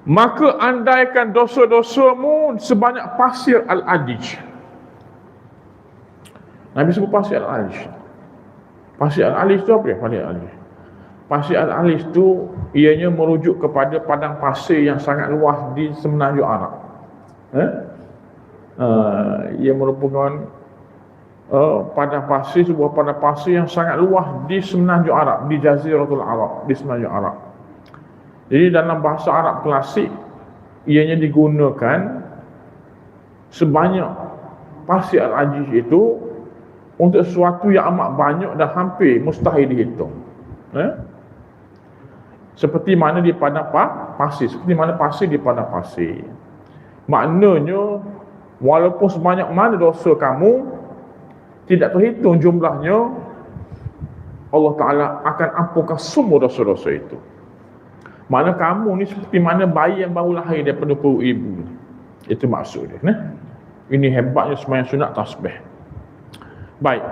maka andaikan dosa-dosamu sebanyak pasir Al-Adij. Nabi sebut pasir Al-Adij. Pasir Al-Adij itu apa dia? Pasir Al-Adij. Pasir Al-Adij itu ianya merujuk kepada padang pasir yang sangat luas di semenanjung Arab. Ia merupakan padang pasir, sebuah padang pasir yang sangat luas di semenanjung Arab, di Jaziratul Arab, di semenanjung Arab. Jadi dalam bahasa Arab klasik, ianya digunakan sebanyak pasir Al-Adij itu untuk sesuatu yang amat banyak dan hampir mustahil dihitung. Seperti mana di padang pasir, seperti mana pasir di padang pasir. Maknanya, walaupun sebanyak mana dosa kamu, tidak terhitung jumlahnya, Allah Ta'ala akan ampunkan semua dosa-dosa itu. Mana kamu ni seperti mana bayi yang baru lahir daripada perut ibu. Itu maksud dia. Ini hebatnya sembahyang sunat tasbih. Baik.